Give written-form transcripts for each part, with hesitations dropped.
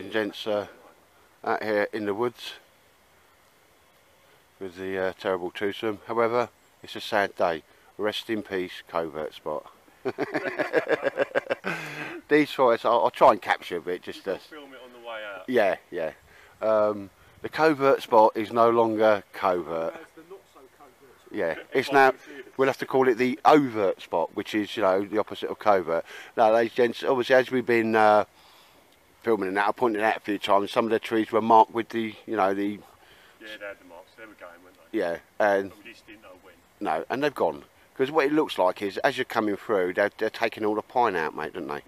and gents, out here in the woods with the terrible twosome. However, it's a sad day. Rest in peace, Covert Spot. These photos, I'll try and capture a bit. Just to film it on the way out. Yeah, yeah. The Covert Spot is no longer covert. Yeah, it's now. We'll have to call it the Overt Spot, which is, you know, the opposite of covert. Now, ladies and gents, obviously, as we've been filming and that, I pointed out a few times, some of the trees were marked with the, you know, the. Yeah, they had the marks. They were going, weren't they? Yeah, and but we just didn't know when. No, and they've gone. Because what it looks like is, as you're coming through, they're taking all the pine out, mate, don't they?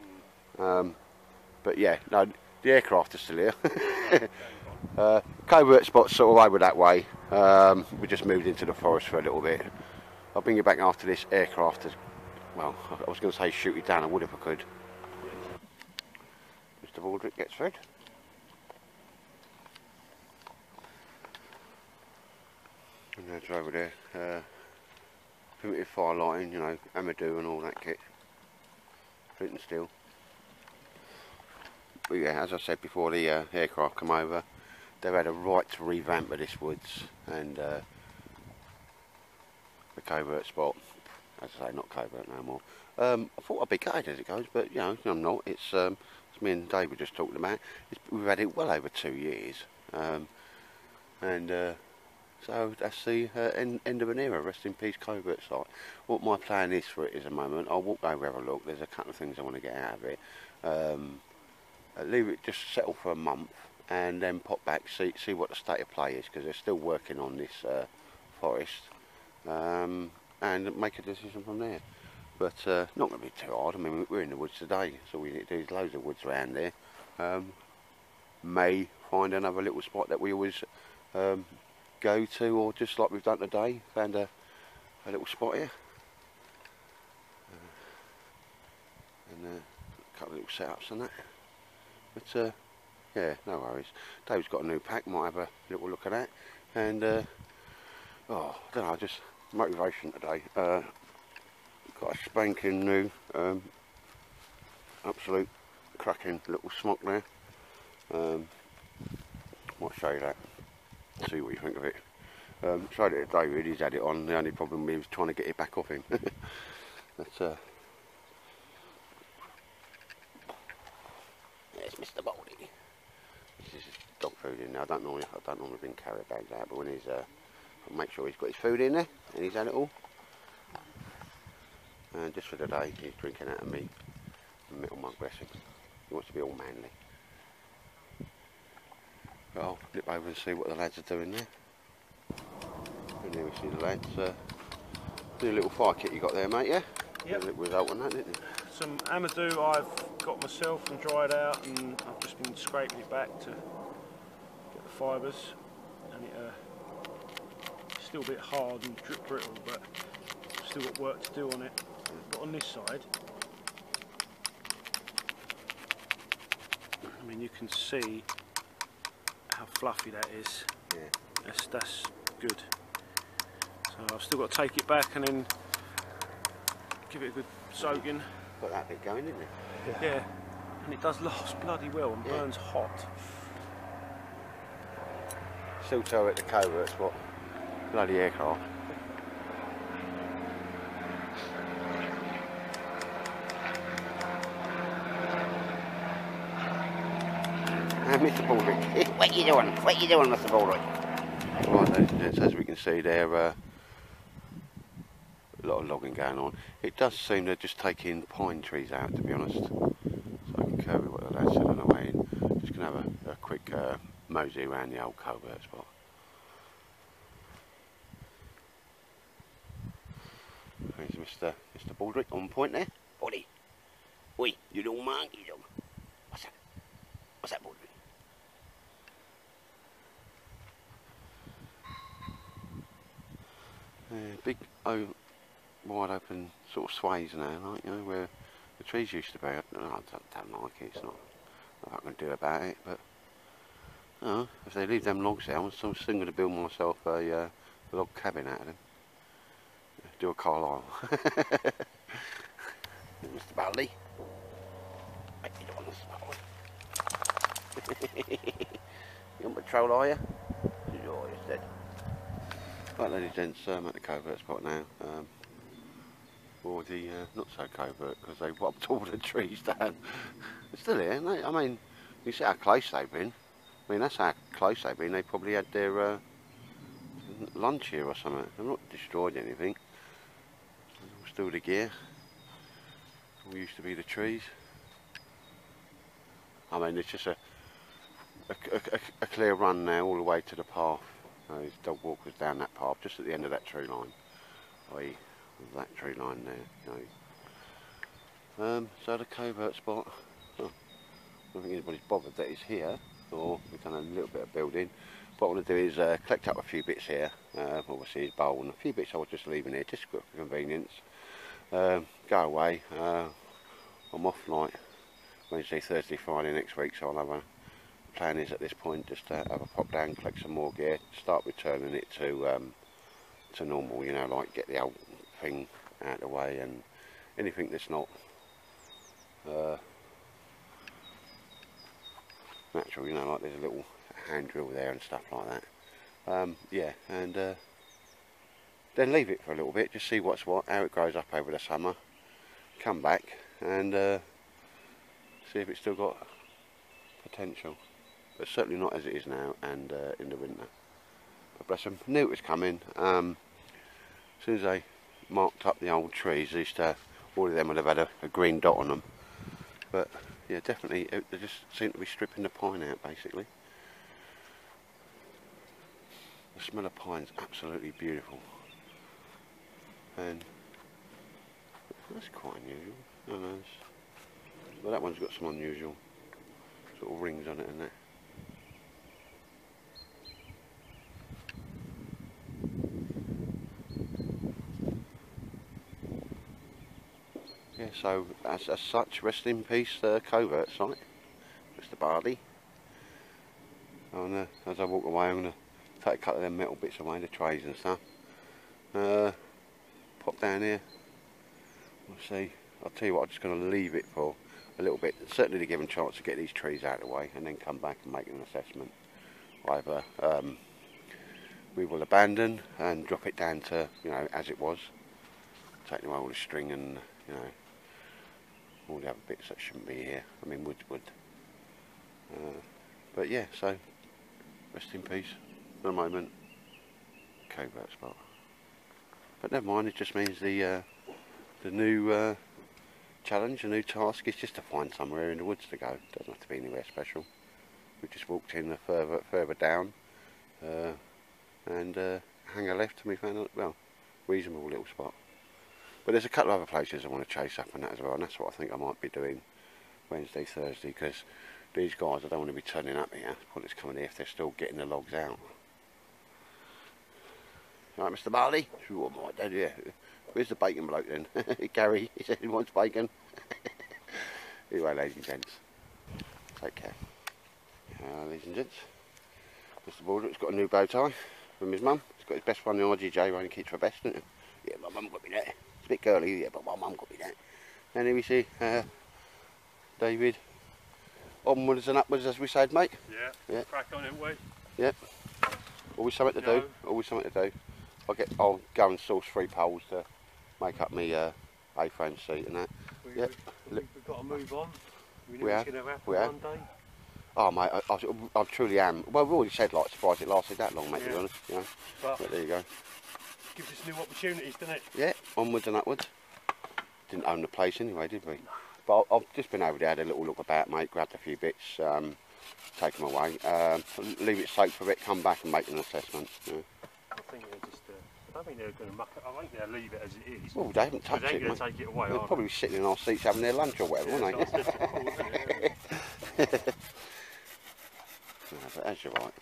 But yeah, no, the aircraft are still here. Covert Spot's sort of over that way. We just moved into the forest for a little bit. I'll bring you back after this aircraft has, well, I was going to say shoot it down, I would if I could. Mr. Baldrick gets fed. And that's over there. Primitive fire lighting, you know, Amadou and all that kit. Flint and steel. But yeah, as I said before the aircraft come over, they've had a right to revamp of this woods, and the Covert Spot, as I say, not covert no more. I thought I'd be gutted as it goes, but you know, I'm not. It's me and Dave were just talking about. We've had it well over 2 years, so that's the end of an era. Rest in peace, Covert site. What my plan is for it is, a moment, I'll walk over, have a look. There's a couple of things I want to get out of it. Leave it just settle for a month, and then pop back, see what the state of play is, because they're still working on this forest, and make a decision from there. But not going to be too hard. I mean, we're in the woods today, so we need to do is loads of woods around there. May find another little spot that we always go to, or just like we've done today, found a little spot here, and a couple of little setups and that. But yeah, no worries. Dave's got a new pack, might have a little look at that. And oh, I don't know, just motivation today. Got a spanking new, absolute cracking little smock there. Might show you that, see what you think of it. Showed it to David, he's had it on. The only problem was trying to get it back off him. But there's Mr. Baldy. This is his dog food in there. I don't normally bring carrier bags out, but when he's I'll make sure he's got his food in there and he's had it all. And just for the day, he's drinking out of me a metal mug, bless him. He wants to be all manly. But I'll nip over and see what the lads are doing there. And there we see the lads. Do a little fire kit you got there, mate, yeah? Yep. A little result on that, didn't you? Some Amadou I've got myself and dried out, and I've just been scraping it back to get the fibres, and it's still a bit hard and brittle, but still got work to do on it. But on this side, I mean, you can see how fluffy that is. Yeah. That's good. So I've still got to take it back and then give it a good soaking. Got that bit going, didn't it? Yeah, and it does last bloody well and burns hot. Still tell it the Covert Spot. Bloody aircraft. Mr. Baldrick, what you doing? What you doing, Mr. Baldrick? Right, ladies and gents, as we can see there, a lot of logging going on. It does seem they're just taking pine trees out, to be honest. So I can cover what the lads said on the way in. Just going to have a quick mosey around the old Covert Spot. There's Mr. Baldrick on point there. Baldy. Oi, you little monkey dog. What's that? What's that, Baldrick? Big wide open sort of sways now, like, you know, where the trees used to be. I don't like it. It's not what I can do about it, but if they leave them logs out, I'm soon going to build myself a log cabin out of them. Do a Carlisle. Mr. Baldy. You on patrol, are you? Oh, he's dead. Right, ladies and gents, I'm at the covert spot now. Or the not so covert, because they robbed all the trees down. They're still here, aren't they? I mean, you see how close they've been. I mean, that's how close they've been. They probably had their lunch here or something. They've not destroyed anything. Still the gear. All used to be the trees. I mean, it's just a clear run now all the way to the path. There's dog walkers down that path, just at the end of that tree line. I.e. that tree line there. You know. So the covert spot. Oh, I don't think anybody's bothered that it's here, or we've done a little bit of building. What I want to do is collect up a few bits here. Obviously his bowl and a few bits I was just leaving here, just for convenience. Go away. I'm off like Wednesday, Thursday, Friday next week, so I'll have a plan is at this point just to have a pop down, collect some more gear, start returning it to normal, you know, like get the old thing out of the way and anything that's not natural, you know, like there's a little hand drill there and stuff like that. Yeah, and then leave it for a little bit, just see what's what, how it grows up over the summer, come back and see if it's still got potential, but certainly not as it is now and in the winter. But bless them, knew it was coming. As soon as they marked up the old trees, all of them would have had a green dot on them. But yeah, definitely, they just seem to be stripping the pine out basically. The smell of pine's absolutely beautiful, and that's quite unusual. I don't know, but that one's got some unusual sort of rings on it and that. Yeah, so as such, rest in peace, covert site, Mr. Barley. And as I walk away, I'm going to take a couple of them metal bits away, the trays and stuff. Pop down here. We'll see. I'll tell you what, I'm just going to leave it for a little bit, certainly to give them a chance to get these trees out of the way, and then come back and make an assessment. Either we will abandon and drop it down to, you know, as it was, taking away all the string and, you know, all the other bits that shouldn't be here. I mean, wood's wood. But yeah, so rest in peace for the moment, covert spot. But never mind, it just means the new challenge, the new task is just to find somewhere in the woods to go. It doesn't have to be anywhere special. We just walked in further down and hang a left, and we found a, well, reasonable little spot. But there's a couple of other places I want to chase up and that as well, and that's what I think I might be doing Wednesday, Thursday, because these guys, I don't want to be turning up here when it's coming here if they're still getting the logs out. Right, Mr. Barley? Sure, my dad, yeah. Where's the bacon bloke then? Gary, he said he wants bacon. Anyway, ladies and gents, take care. Ladies and gents, Mr. Baldock's got a new bow tie from his mum. He's got his best one, the RGJ, one he keeps for best, isn't it? Yeah, my mum got me that. It's a bit girly, yeah, but my mum got me that. And here we see David, onwards and upwards, as we said, mate. Yeah. Crack on it, we. Yep. Always something to do. Always something to do. I'll go and source 3 poles to make up my A-frame seat and that. We've got to move on. We knew We it was have. going to happen We have. one day. Oh mate, I truly am. Well, we've already said, like, surprised it lasted that long, mate, to be honest. You know. But there you go. Gives us new opportunities, doesn't it? Yeah, onwards and upwards. Didn't own the place anyway, did we? But I've just been over there, had a little look about, mate, grabbed a few bits, take them away, leave it soak for a bit, come back and make an assessment. Yeah. I think they're just, I don't think they're going to muck it. I think they'll leave it as it is. Well, they haven't touched they ain't it, going to mate. take it away, They'll probably be sitting in our seats having their lunch or whatever, yeah, won't they? Yeah. No, but as you're right.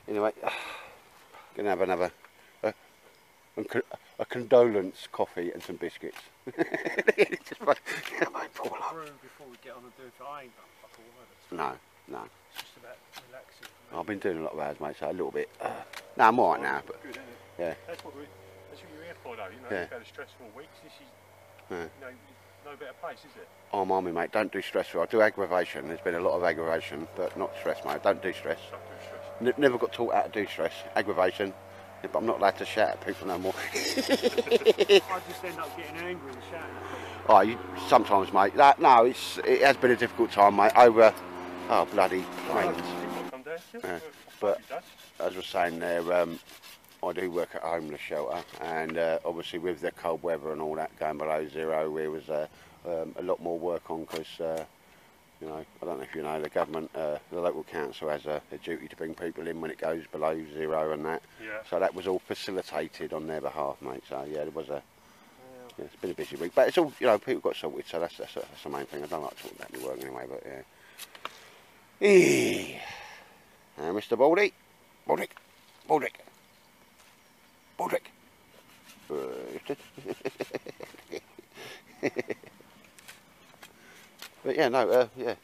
Anyway, gonna have another a condolence coffee and some biscuits. Just before we get on and do it, I ain't done fuck all of it. No. It's just about relaxing. I've been doing a lot of hours, mate, so a little bit. No, I'm alright now, but good, isn't it? yeah. That's what you're here for, though. You know, Yeah. you've had a stressful week. This is, Yeah. you know, No better place, is it? I'm army, mate. Don't do stressful. I do aggravation. There's been a lot of aggravation, but not stress, mate. Don't do stress. Don't do stress. Never got taught how to do stress. Aggravation. But I'm not allowed to shout at people no more. I just end up getting angry and shouting at people. Oh, sometimes, mate. No, it has been a difficult time, mate. Over, oh bloody planes. Yeah. But as I was saying there, I do work at a homeless shelter, and obviously with the cold weather and all that going below zero, there was a lot more work on because, you know, I don't know if you know, the government, the local council has a duty to bring people in when it goes below zero and that. Yeah. So that was all facilitated on their behalf, mate. So yeah, there was a. Yeah, it's been a busy week, but it's all, you know, people got sorted, so that's the main thing. I don't like talking about my work anyway, but yeah. Mr. Baldy. Baldick. But yeah, no, yeah.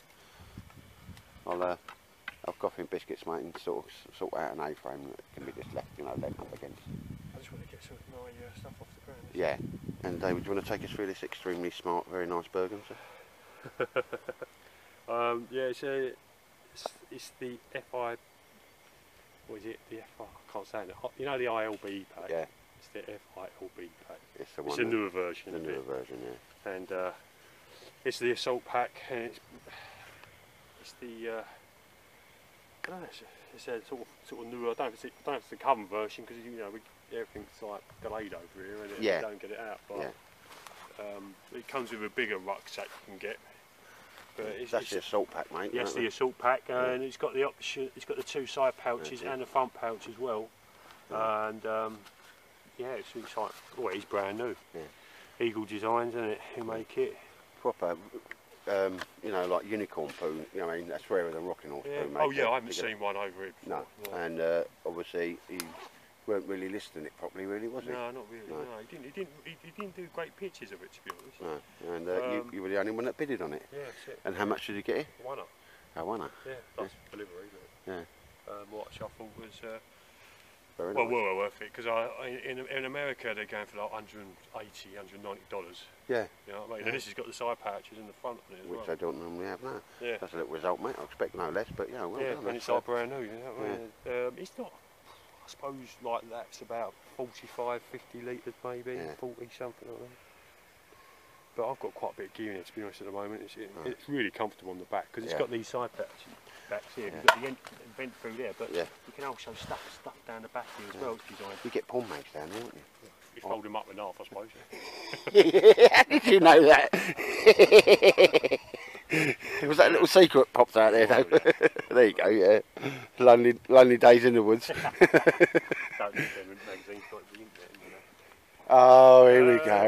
I'll have coffee and biscuits, mate, and sort out an A-frame that can be just left, you know, lent up against. I just want to get some of my stuff off the ground. Yeah. And David, do you want to take us through this extremely smart, very nice Bergen, sir? Yeah, it's the FI. What is it? The FI. I can't say it. You know the ILB pack. Yeah. It's the FILB pack. It's the one. It's a newer version. The newer version, yeah. And it's the assault pack, and it's the. I don't know, it's a sort of newer. I don't know if it's the current version because you know everything's like delayed over here, and you don't get it out. But it comes with a bigger rucksack you can get. But that's the assault pack, mate. Yes, the assault pack, and it's got the option. It's got the two side pouches and the front pouch as well. And yeah, it's like, well, it's brand new. Yeah. Eagle Designs, isn't it? Who make it? Proper, you know, like unicorn poo. You know, I mean, that's rarer than rocking horse poo, mate. Oh yeah, I haven't seen one over it before. No, and obviously he weren't really listing it properly, really, was he? No, not really. No, he didn't do great pictures of it, to be honest. No, and you were the only one that bidded on it. Yeah, that's it. And how much did you get it? $1. Oh, $1. Yeah, plus delivery. But, yeah. Which I thought was very well, nice. well worth it because in America they're going for like $180–$190. Yeah. You know what I mean? And this has got the side pouches in the front on it as Which well. I don't normally have now. Yeah. That's a little result, mate. I expect no less, but yeah, well done. And it's like brand new. You know what I mean? It's not. I suppose like that's about 45–50 litres maybe, 40 something like that. But I've got quite a bit of gear in it, to be honest, at the moment. It's really comfortable on the back because it's got these side pouches backs here. You've got the vent through there, but you can also stuff stuff down the back here as well. It's designed. You get pawn mags down there, don't you? You fold them up in half, I suppose. How did you know that? Was that a little secret popped out there, though? There you go, yeah. Lonely days in the woods. Don't need them magazines like the internet, you know. Oh, here we go.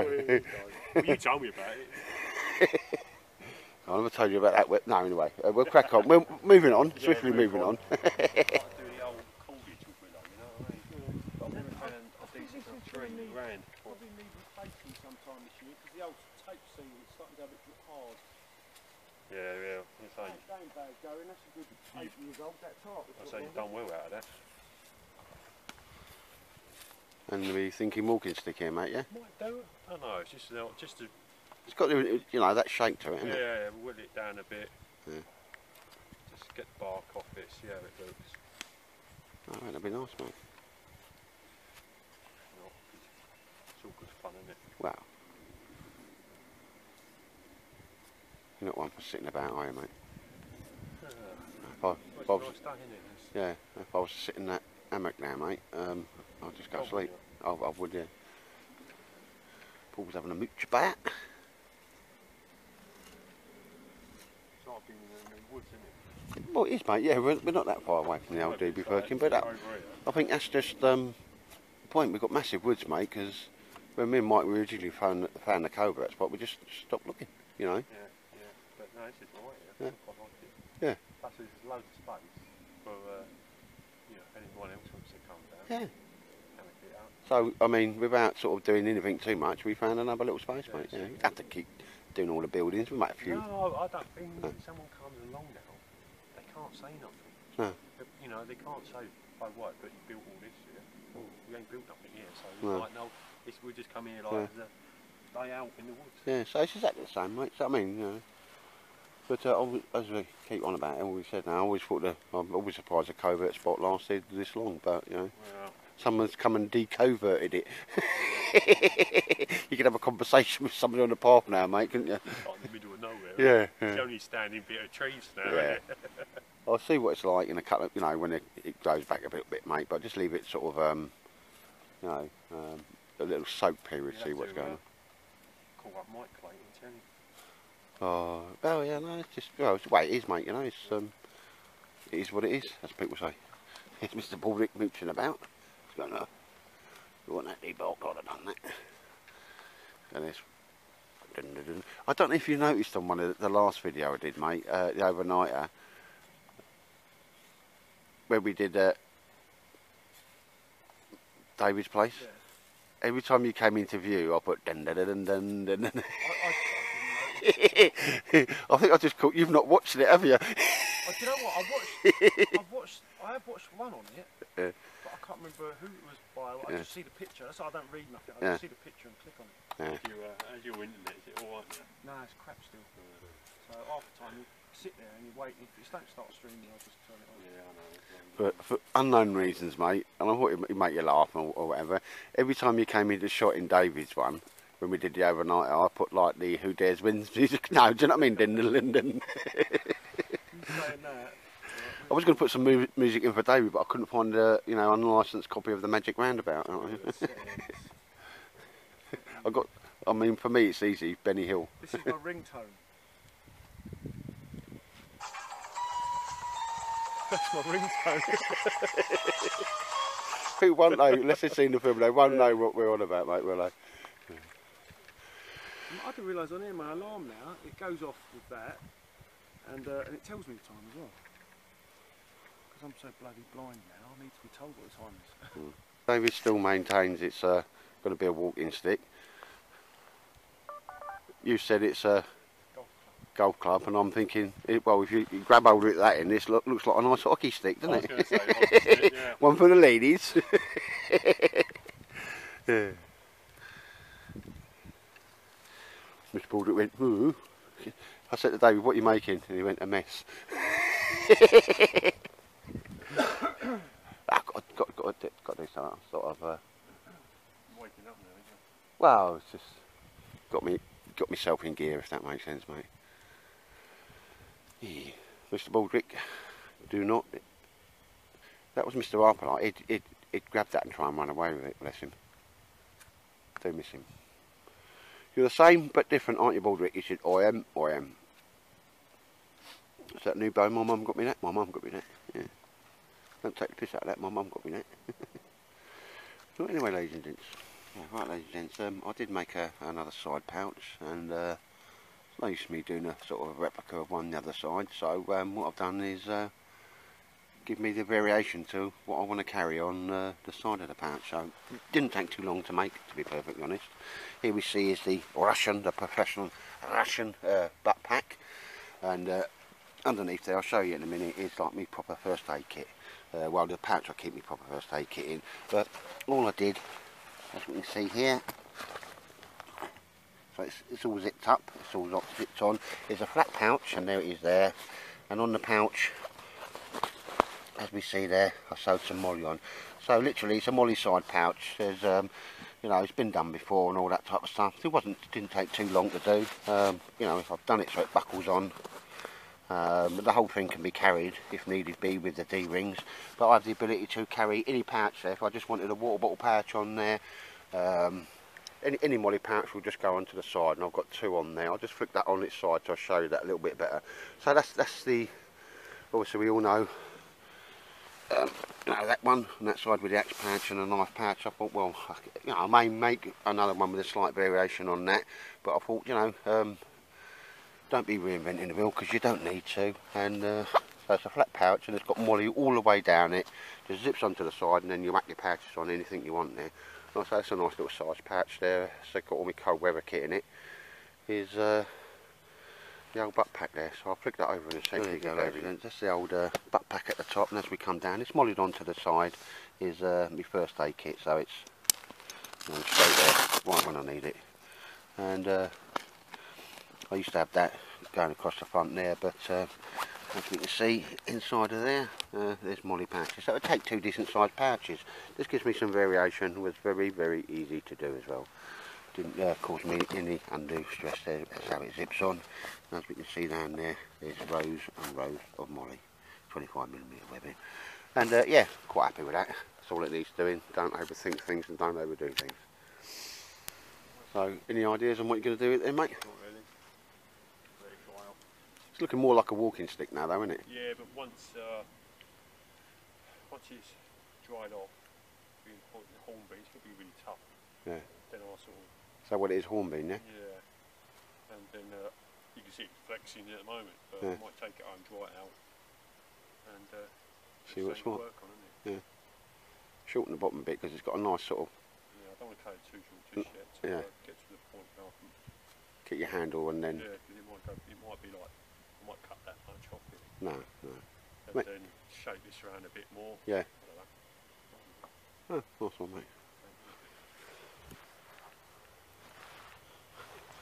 Well, you told me about it. I never told you about that. No, anyway, we'll crack on. We're moving on, swiftly moving on. Like do the old cordage with Willow, you know what I mean? But I've never found a decent $3 grand. Probably need replacing sometime this year because the old tape seam is starting to go a bit hard. Yeah. That ain't bad going, that's a good 8 years old, that's all right. I say you've done well out of that. And we're thinking walking stick here, mate, yeah? Might do it. I don't know, it's just a... It's got, you know, that shake to it, isn't it? Yeah, whittle it down a bit. Yeah. Just get the bark off it, see how it looks. Oh, that'd be nice, mate. It's all good fun, isn't it? Wow. You're not one for sitting about, are you, mate? If I was, nice day, isn't it? yeah, if I was sitting in that hammock now, mate, I'd just go to sleep. I would, yeah. Paul's having a mooch about. It's like being in the woods, isn't it? Well, it is, mate, yeah, we're not that far away from the old DB Perkin, but I think that's just the point. We've got massive woods, mate, because when me and Mike originally found the Covert Spot, we just stopped looking, you know. Yeah. But no, this is right, yeah. I quite like it. Yeah. Plus there's loads of space for, you know, if anyone else wants to come down. Yeah. Hammock it up. So, I mean, without sort of doing anything too much, we found another little space, mate. You know, you have to keep doing all the buildings. We might have a few. No, I don't think someone comes along now, they can't say nothing. No. You know, they can't say, oh, what, but you built all this here. Well, we ain't built nothing here, so No. like, no, we'll just come here like, day out in the woods. Yeah, so it's exactly the same, mate. So I mean, you know. But as we keep on about it, all we said now, I always thought I'm always surprised the covert spot lasted this long, but you know, someone's come and decoverted it. You can have a conversation with somebody on the path now, mate, couldn't you? Not in the middle of nowhere. Yeah. It's only standing bit of trees now, Yeah. isn't it? I'll see what it's like in a couple of, you know, when it goes back a bit, mate. But just leave it sort of, you know, a little soak period, see what's going on. Call up Mike Clayton, tell him. Oh, well, yeah, no, it's just, well, it's the way it is, mate, you know, it's, it is what it is, as people say. It's Mr. Baldrick mooching about. He's going, you want that debulk, I'd have done that. And it's, I don't know if you noticed on one of the last video I did, mate, the overnighter, where we did David's place. Yeah. Every time you came into view, I put dun dun dun dun dun dun. I think I just caught. You've not watched it, have you? Do you know what? I have watched one on it, Yeah. but I can't remember who it was by. I just see the picture. That's why I don't read nothing. I just see the picture and click on it. Yeah. As your internet, is it alright now? No, it's crap still. So half the time you sit there and you wait. If it don't start streaming, I'll just turn it on. Yeah, I know. For unknown reasons, mate, and I thought it'd make you laugh or whatever. Every time you came into shot in David's one, when we did the overnight, I put like the Who Dares Wins music. No, do you know what I mean? Dun, dun, dun, dun. You saying that? I was going to put some music in for David, but I couldn't find a, you know, unlicensed copy of the Magic Roundabout. I mean, for me, it's easy. Benny Hill. This is my ringtone. That's my ringtone. People won't know, unless they've seen the film, they won't know what we're on about, mate, will they? I didn't realise on here my alarm now, it goes off with that, and it tells me the time as well. Because I'm so bloody blind now, I need to be told what the time is. David still maintains it's going to be a walking stick. You said it's a golf club, and I'm thinking, well, if you grab hold of that in, this looks like a nice hockey stick, doesn't it? I was going to say hockey stick, yeah. One for the ladies. Yeah. Mr. Baldrick went, ooh. I said to David, what are you making? And he went, a mess. Got to do something, sort of. Waking up now, isn't it? Well, it's just got myself in gear, if that makes sense, mate. Yeah. Mr. Baldrick, do not. That was Mr. Harper. He'd grab that and try and run away with it, bless him. Do miss him. You're the same but different, aren't you, Baldrick? He said, I am. Is that new bow? My mum got me that. My mum got me that. Yeah. Don't take the piss out of that. My mum got me that. So anyway, ladies and gents. Yeah, right, ladies and gents. I did make another side pouch, and no use me doing a sort of replica of one the other side. So what I've done is give me the variation to what I want to carry on the side of the pouch. So it didn't take too long to make, to be perfectly honest. Here we see is the professional Russian butt pack, and underneath there, I'll show you in a minute, is like me proper first aid kit. Well, the pouch I keep me proper first aid kit in, but all I did, as we can see here, so it's all zipped up, it's all zipped on. There's a flat pouch, and there it is there, and on the pouch, as we see there, I sewed some molly on. So literally, it's a molly side pouch. There's, you know, it's been done before and all that type of stuff. Didn't take too long to do. You know, if I've done it so it buckles on. The whole thing can be carried, if needed be, with the D-rings. But I have the ability to carry any pouch there. If I just wanted a water bottle pouch on there, any molly pouch will just go onto the side, and I've got two on there. I'll just flick that on its side to show you that a little bit better. So that's the, obviously we all know, you know, that one on that side with the axe pouch and a knife pouch. I thought, well, you know, I may make another one with a slight variation on that, but I thought, you know, don't be reinventing the wheel, because you don't need to. And so it's a flat pouch, and it's got molly all the way down it. Just zips onto the side, and then you whack your pouches on anything you want there. And so that's a nice little size pouch there. So I've got all my cold weather kit in it. Is the old butt pack there, so I'll flick that over in a second. There you go, ladies. That's the old butt pack at the top, and as we come down, it's mollied onto the side, is my first aid kit, so it's, you know, straight there, right when I need it. and I used to have that going across the front there, but as we can see inside of there, there's molly pouches. So it would take 2 decent sized pouches. This gives me some variation, was very easy to do as well. Didn't cause me any undue stress there. That's how it zips on. And as we can see down there, there's rows and rows of molly, 25mm webbing. And yeah, quite happy with that. That's all it needs doing. Don't overthink things and don't overdo things. So, any ideas on what you're going to do with it then, mate? Not really. Very dry off. It's looking more like a walking stick now, though, isn't it? Yeah, but once it's dried off, being hornbeam, it's going to be really tough. Yeah. Then I sort of. So what it is, hornbeam, yeah? Yeah. And then you can see it flexing at the moment, but Yeah. I might take it home, dry it out, and See what's what. work on, isn't it? Yeah. Shorten the bottom a bit because it's got a nice sort of. Yeah, I don't want to cut it too short just yet. So Yeah. I get to the point where I can. Get your handle and then. Yeah, because it might be like I might cut that much off it, No. and Mate. then shape this around a bit more. Yeah. I don't know. Oh, nice one, mate.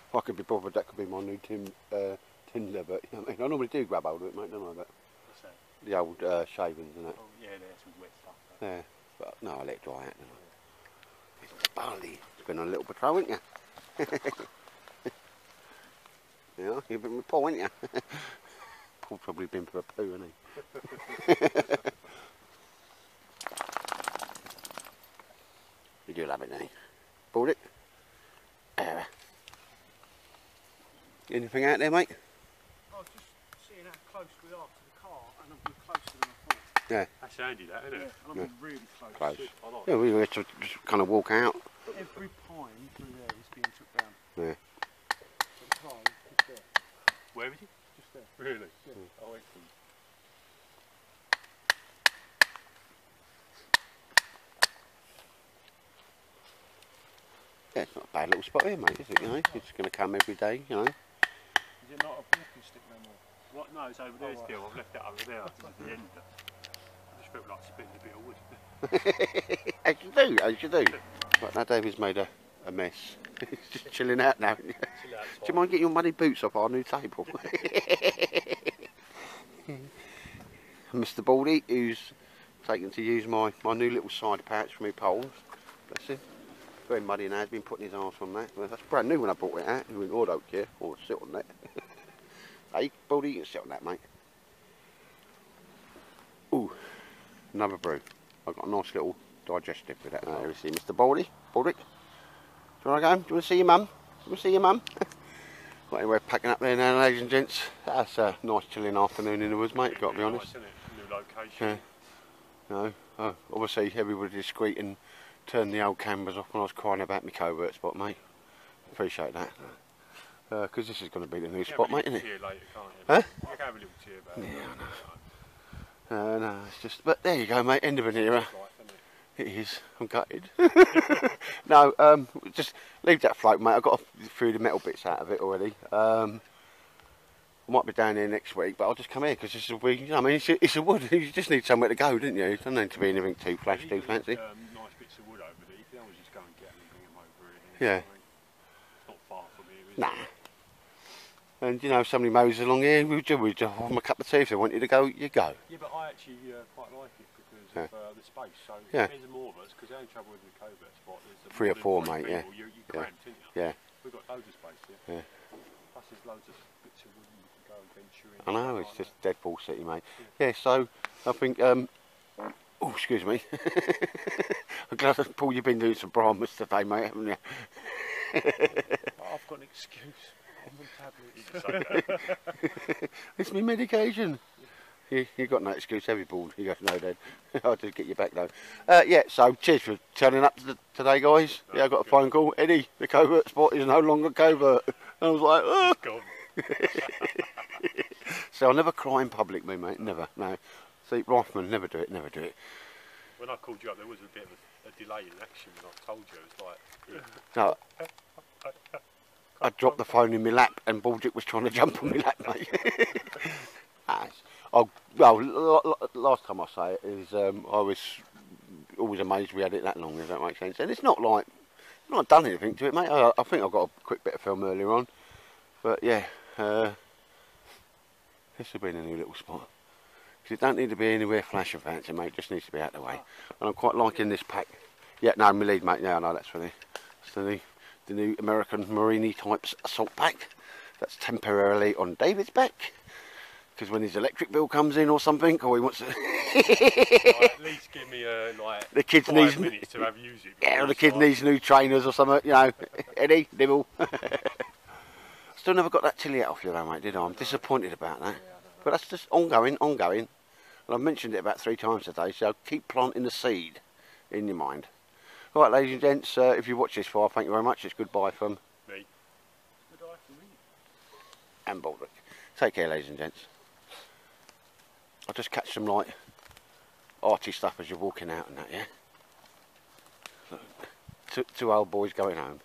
If I could be bothered, that could be my new Tinder, but you know what I mean? I normally do grab hold of it, mate, don't I? But What's that? the old shavings and that. Oh yeah, there's some wet stuff. Though. Yeah, but no, I let it dry out. It's barley. It's been on a little patrol, ain't you? Yeah, you've been with Paul, ain't you? Paul's probably been for a poo, hasn't he? You do love it, don't you? Bought it? Anything out there, mate? I was just seeing how close we are to the car, and we're closer than I thought. Yeah. That's handy, that, isn't it? And I'm really close. Close. I like Yeah, we were to just kind of walk out. Every pine through there is being took down. Yeah. So the car is just there. Where is it? Just there. Really? Yeah. Oh, excellent. Yeah, it's not a bad little spot here, mate, is it? You know, it's just going to come every day, you know. Is it not a walking stick no more? What? No, it's over there right. still. I've left it over there. This is the end. I just felt like spitting a bit of wood. As you do, as you do. Right, now David's made a mess. He's just chilling out now. Do you mind getting your muddy boots off our new table? Mr. Baldy, who's taken to use my new little side pouch for my poles. Bless him. Very muddy now, he's been putting his arse on that. Well, that's brand new when I bought it out. He went, oh, I don't care. Or sit on that. Hey, Baldy, you can sit on that, mate. Ooh, another brew. I've got a nice little digestive with that. There we see Mr. Baldy. Baldy, do you want to go home? Do you want to see your mum? Do you want to see your mum? Right, we're packing up there now, ladies and gents. That's a nice chilling afternoon in the woods, mate, got to be honest. Nice, isn't it? New location. No, obviously everybody discreet and turned the old cameras off when I was crying about my covert spot, mate. Appreciate that. Because this is going to be the new spot, mate, isn't it? Later, can't you? Huh? You can have a little tear about it. Yeah, I know. No, it's just, but there you go, mate, end of an era. Life, isn't it? It is, I'm gutted. No, just leave that float, mate. I've got a few of the metal bits out of it already. I might be down here next week, but I'll just come here because this will be, you know, I mean, it's a wood. You just need somewhere to go, don't you? It doesn't need to be anything too flash, too fancy. Nice bits of wood over there. You can always just go and get them and bring them over here. Yeah. It's not far from here, is Nah. it? And you know, if somebody mows along here, we just have them a cup of tea. If they want you to go, you go. Yeah, but I actually quite like it because of the space. So Yeah. if there's more of us, because the only trouble with the covert spot is 3 or 4, mate, people, yeah. You're Yeah. cramped, aren't you? Yeah. We've got loads of space here. Yeah. Plus there's loads of bits of wood you can go and venture in. I know, and it's stuff just Deadpool City, mate. Yeah, so I think, oh, excuse me. I'm glad, Paul, you've been doing some Brahmas today, mate, haven't you? I've got an excuse. I'm on tablets. It's my medication. You got no excuse, have you, Paul? You go, no, Dad. I'll just get you back, though. Yeah, so cheers for turning up today, guys. Yeah, I got a phone call. Eddie, the covert spot is no longer covert. And I was like, oh. Gone. So I'll never cry in public, me, mate. Never, no. See, Rifleman, never do it, never do it. When I called you up, there was a bit of a delay in action when I told you. It was like, No, I dropped the phone in my lap and Baldrick was trying to jump on my lap, mate. Well, last time I say it is, I was always amazed we had it that long, if that makes sense. And it's not like, Not done anything to it, mate. I think I've got a quick bit of film earlier on, but yeah, this has been a new little spot. Because it don't need to be anywhere flash and fancy, mate. It just needs to be out of the way. And I'm quite liking this pack. Yeah, no, my lead, mate. Yeah, no, that's for the new American Marini types assault pack. That's temporarily on David's back. Because when his electric bill comes in or something, or he wants to... At least give me like the kids 5 minutes to have use it. Yeah, or the kid needs new trainers or something, you know. Eddie, nibble. Still never got that chili out off you though, mate, did I? I'm disappointed about that. But that's just ongoing. And I've mentioned it about 3 times today, so keep planting the seed in your mind. All right, ladies and gents, if you watch this far, thank you very much. It's goodbye from Me. Goodbye from me. and Baldrick. Take care, ladies and gents. I'll just catch some like arty stuff as you're walking out and that, yeah? Two old boys going home.